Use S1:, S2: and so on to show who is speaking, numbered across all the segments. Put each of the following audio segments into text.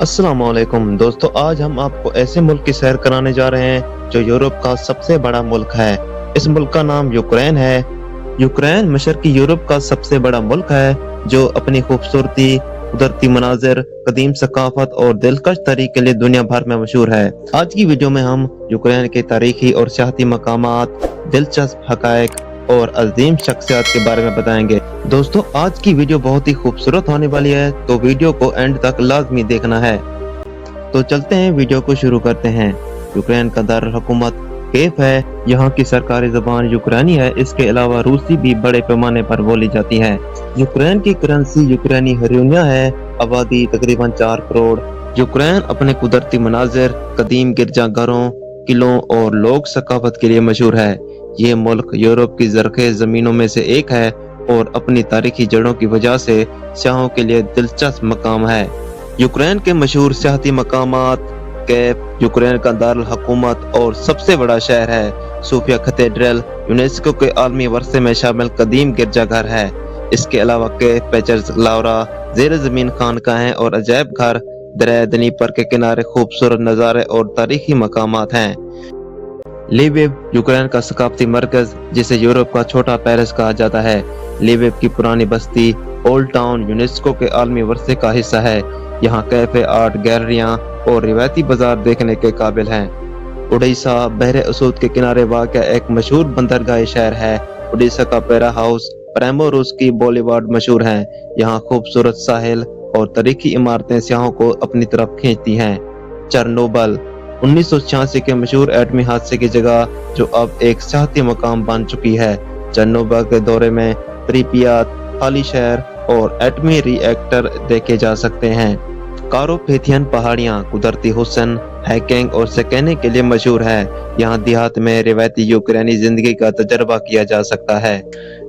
S1: अस्सलाम वालेकुम दोस्तों, आज हम आपको ऐसे मुल्क की सैर कराने जा रहे हैं जो यूरोप का सबसे बड़ा मुल्क है। इस मुल्क का नाम यूक्रेन है। यूक्रेन मशरकी यूरोप का सबसे बड़ा मुल्क है जो अपनी खूबसूरती, कुदरती मनाजिर, कदीम सकाफत और दिलकश तारीख के लिए दुनिया भर में मशहूर है। आज की वीडियो में हम यूक्रेन के तारीखी और सियाहती मकामात, दिलचस्प हकायक और अजीम शख्सियत के बारे में बताएंगे। दोस्तों, आज की वीडियो बहुत ही खूबसूरत होने वाली है, तो वीडियो को एंड तक लाजमी देखना है। तो चलते हैं, वीडियो को शुरू करते हैं। यूक्रेन का दारुल हुकूमत कीव है। यहाँ की सरकारी ज़बान यूक्रेनी है। इसके अलावा रूसी भी बड़े पैमाने पर बोली जाती है। यूक्रेन की करेंसी यूक्रेनी ह्ryvnia है। आबादी तकरीबन 4 करोड़। यूक्रेन अपने कुदरती मनाजिर, कदीम गिरजाघरों, किलों और लोक सकाफत के लिए मशहूर है। ये मुल्क यूरोप की ज़रख़ेज़ ज़मीनों में से एक है और अपनी तारीखी जड़ों की वजह से सियाहों के लिए दिलचस्प मकाम है। यूक्रेन के मशहूर सियाहती मकामात: कीव यूक्रेन का दारुल हुकूमत और सबसे बड़ा शहर है। सोफिया कैथेड्रल यूनेस्को के आलमी वर्से में शामिल कदीम गिरजाघर है। इसके अलावा कीव पेचर्स लावरा ज़ेर ज़मीन खानकाहें और अजायब घर, दरिया दनीपर के किनारे खूबसूरत नज़ारे और तारीखी मकामात हैं। लीविव यूक्रेन का सकाफती मरकज, जिसे यूरोप का छोटा पेरिस कहा जाता है। लीविव की पुरानी बस्ती ओल्ड टाउन यूनेस्को के आलमी वर्से का हिस्सा है। यहाँ कैफे, आर्ट गैलरियाँ और रिवायती बाजार देखने के काबिल हैं। ओडेसा बहरे असूद के किनारे वाक़या एक मशहूर बंदरगाह शहर है। ओडेसा का पेरा हाउस, प्रेमोरूस की बॉलीवुड मशहूर हैं। यहाँ खूबसूरत साहिल और तारीखी इमारतें सियाहों को अपनी तरफ खींचती हैं। चेरनोबिल 1986 के मशहूर एटमी हादसे की जगह जो अब एक सियाहती मकाम बन चुकी है। चेरनोबिल के दौरे में प्रिपियात, खाली शहर और एटमी रिएक्टर देखे जा सकते हैं। कारोपेथियन पहाड़ियाँ कुदरती हुस्न, हाइकिंग और स्कीइंग के लिए मशहूर है। यहाँ देहात में रिवायती यूक्रेनी जिंदगी का तजर्बा किया जा सकता है।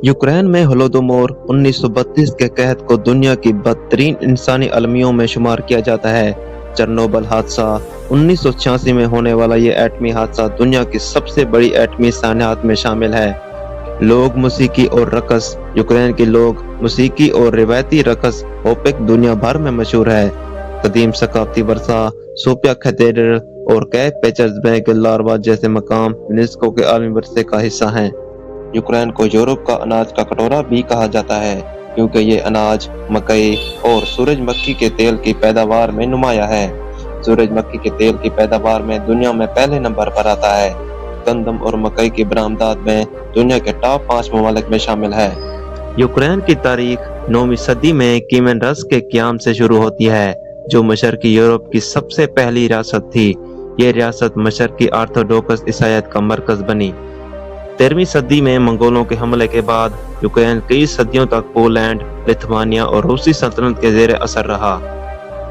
S1: यूक्रेन में होलोडोमोर 1932 के कहत को दुनिया की बदतरीन इंसानी अलमियों में शुमार किया जाता है। चेरनोबिल हादसा 1986 में होने वाला ये एटमी हादसा दुनिया की सबसे बड़ी एटमी सानियात में शामिल है। लोग मौसीकी और रक़स: यूक्रेन के लोग मौसीकी और रिवायती रक़स ओपेक दुनिया भर में मशहूर है। कदीम सकाफती वर्सा सोफिया कैथेड्रल और कीव पेचर्सबर्ग लारवा जैसे मकाम यूनेस्को के आलमी वर्से का हिस्सा हैं। यूक्रेन को यूरोप का अनाज का कटोरा भी कहा जाता है, क्योंकि ये अनाज, मकई और सूरजमुखी के तेल की पैदावार में नुमाया है। सूरजमुखी के तेल की पैदावार में दुनिया में पहले नंबर पर आता है। गंदम और मकई की बरामदात में दुनिया के टॉप 5 ममालिक में शामिल है। यूक्रेन की तारीख 9वीं सदी में कीमेन रस के क़याम से शुरू होती है, जो मशरकी यूरोप की सबसे पहली रियासत थी। ये रियासत मशरकी ऑर्थोडॉक्स ईसाईयत का मरकज बनी। 13वीं सदी में मंगोलों के हमले के बाद यूक्रेन कई सदियों तक पोलैंड, लिथुआनिया और रूसी सल्तनत के ज़ेर असर रहा।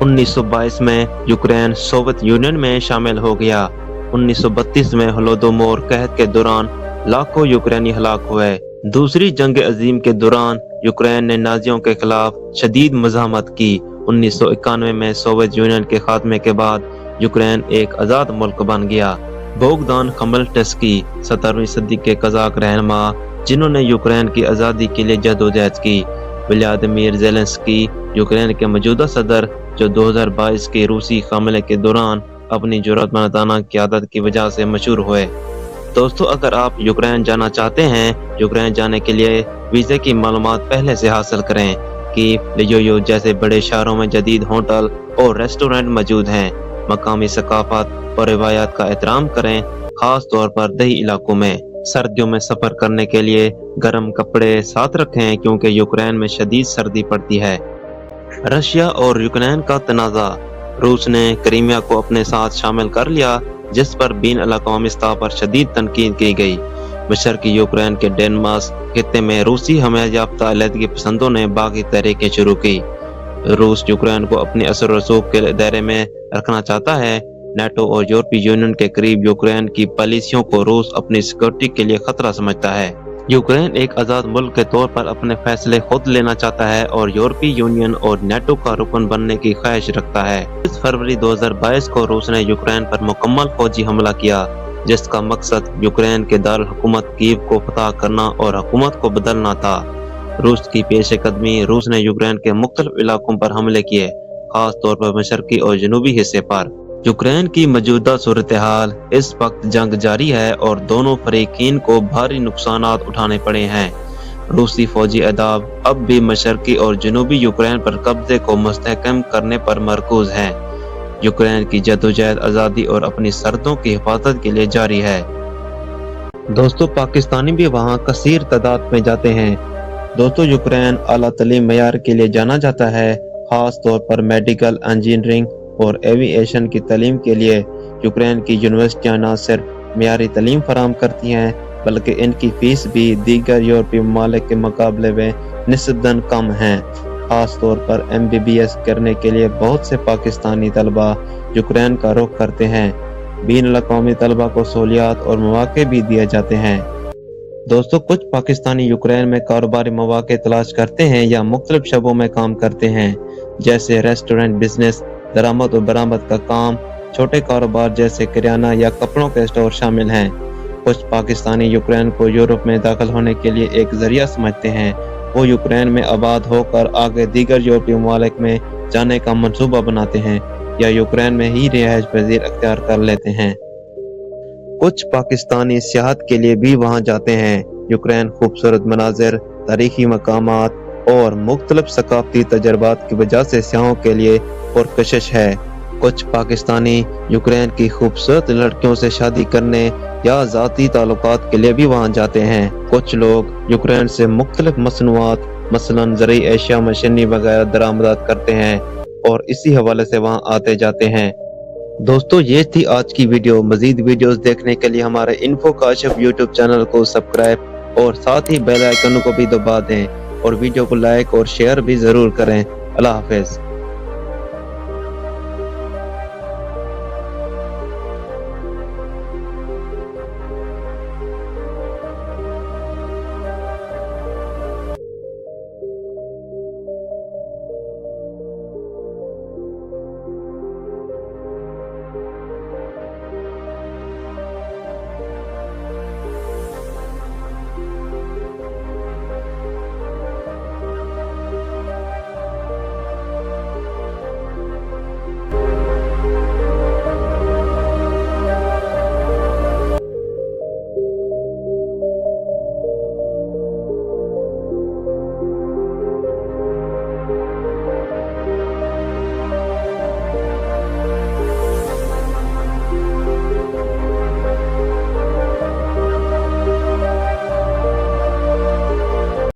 S1: 1922 में यूक्रेन सोवियत यूनियन में शामिल हो गया। 1932 में होलोडोमोर कहत के दौरान लाखों यूक्रेनी हलाक हुए। दूसरी जंग अजीम के दौरान यूक्रेन ने नाजियों के खिलाफ शदीद मज़ाहमत की। 1991 में सोवियत यूनियन के खात्मे के बाद यूक्रेन एक आज़ाद मुल्क बन गया। बोगदान खमेल्नित्स्की 17वीं सदी के कज़ाक रहनुमा, जिन्होंने यूक्रेन की आज़ादी के लिए जदोजहद की। व्लादिमीर ज़ेलेंस्की यूक्रेन के मौजूदा सदर, जो 2022 के रूसी हमले के दौरान अपनी जुर्अतमंदाना क़यादत की वजह से मशहूर हुए। दोस्तों, अगर आप यूक्रेन जाना चाहते हैं, यूक्रेन जाने के लिए वीज़े की मालूमात पहले से हासिल करें। कीव, लियोयो जैसे बड़े शहरों में जदीद होटल और रेस्टोरेंट मौजूद हैं। मकामी सकाफत और रिवायात का एहतराम करें, खास तौर पर दही इलाकों में। सर्दियों में सफ़र करने के लिए गर्म कपड़े साथ रखें, क्योंकि यूक्रेन में शदीद सर्दी पड़ती है। रशिया और यूक्रेन का तनाज़ा: रूस ने क्रीमिया को अपने साथ शामिल कर लिया, जिस पर बीन अल-अक़वामी सतह पर शदीद तनकीद की गई। मशरकी यूक्रेन के डेनमास खित्ते में रूसी हमायत याफ्ता अलहदगी पसंदों ने बागी तहरीकें शुरू की। रूस यूक्रेन को अपनी असर रसूख के दायरे में रखना चाहता है। नेटो और यूरोपीय यूनियन के करीब यूक्रेन की पॉलिसियों को रूस अपनी सिक्योरिटी के लिए खतरा समझता है। यूक्रेन एक आज़ाद मुल्क के तौर पर अपने फैसले खुद लेना चाहता है और यूरोपीय यूनियन और नेटो का रुकन बनने की ख्वाहिश रखता है। 20 फरवरी 2022 को रूस ने यूक्रेन पर मुकम्मल फौजी हमला किया, जिसका मकसद यूक्रेन के दारुल हुकूमत कीव को फतह करना और हुकूमत को बदलना था। रूस की पेश कदमी: रूस ने यूक्रेन के मुख्तलिफ इलाकों पर हमले किए खास तौर पर मशरकी और जनूबी हिस्से पर। यूक्रेन की मौजूदा सूरत हाल, इस वक्त जंग जारी है और दोनों फरीकीन को भारी नुकसानात उठाने पड़े हैं। रूसी फौजी अदाब अब भी मशरकी और जनूबी यूक्रेन पर कब्जे को मुस्तहकम करने पर मरकूज है। यूक्रेन की जदोजहद आज़ादी और अपनी सरहदों की हिफाजत के लिए जारी है। दोस्तों, पाकिस्तानी भी वहाँ कसीर तादाद में जाते हैं। दोस्तों, यूक्रेन आला तालीम मयार के लिए जाना जाता है, खास तौर पर मेडिकल, इंजीनियरिंग और एविएशन की तालीम के लिए। यूक्रेन की यूनिवर्सिटियाँ न सिर्फ मयारी तालीम फराहम करती हैं, बल्कि इनकी फीस भी दीगर यूरोपीय ममालिक के मुकाबले में निस्बतन कम है। खास तौर पर MBBS करने के लिए बहुत से पाकिस्तानी तलबा यूक्रेन का रुख करते हैं। बीन-अल-अक़वामी तलबा को सहूलियात और मौक़े भी दिए जाते हैं। दोस्तों, कुछ पाकिस्तानी यूक्रेन में कारोबारी मौक़े तलाश करते हैं या मुख्तलिफ शोबों में काम करते हैं, जैसे रेस्टोरेंट बिजनेस, दरामद और बरामद का काम, छोटे कारोबार जैसे किराना या कपड़ों के स्टोर शामिल हैं। कुछ पाकिस्तानी यूक्रेन को यूरोप में दाखिल होने के लिए एक जरिया समझते हैं। वो यूक्रेन में आबाद होकर आगे दीगर यूरोपीय ममालिक में जाने का मंसूबा बनाते हैं या यूक्रेन में ही रिहाइश पजीर अख्तियार कर लेते हैं। कुछ पाकिस्तानी सियाहत के लिए भी वहाँ जाते हैं। यूक्रेन खूबसूरत मनाजिर, तारीखी मकामात और मुख्तलिफ सकाफती तजर्बात की वजह से सियाहों के लिए पुरकशिश है। कुछ पाकिस्तानी यूक्रेन की खूबसूरत लड़कियों से शादी करने या ज़ाती ताल्लुकात के लिए भी वहाँ जाते हैं। कुछ लोग यूक्रेन से मुख्तलिफ मसनूआत मसलन ज़रूरी एशिया, मशीनरी वगैरह दरामदात करते हैं और इसी हवाले से वहाँ आते जाते हैं। दोस्तों, ये थी आज की वीडियो। मजीद वीडियोस देखने के लिए हमारे इन्फो काशिफ यूट्यूब चैनल को सब्सक्राइब और साथ ही बेल आइकन को भी दबा दें और वीडियो को लाइक और शेयर भी ज़रूर करें। अल्लाह हाफिज़।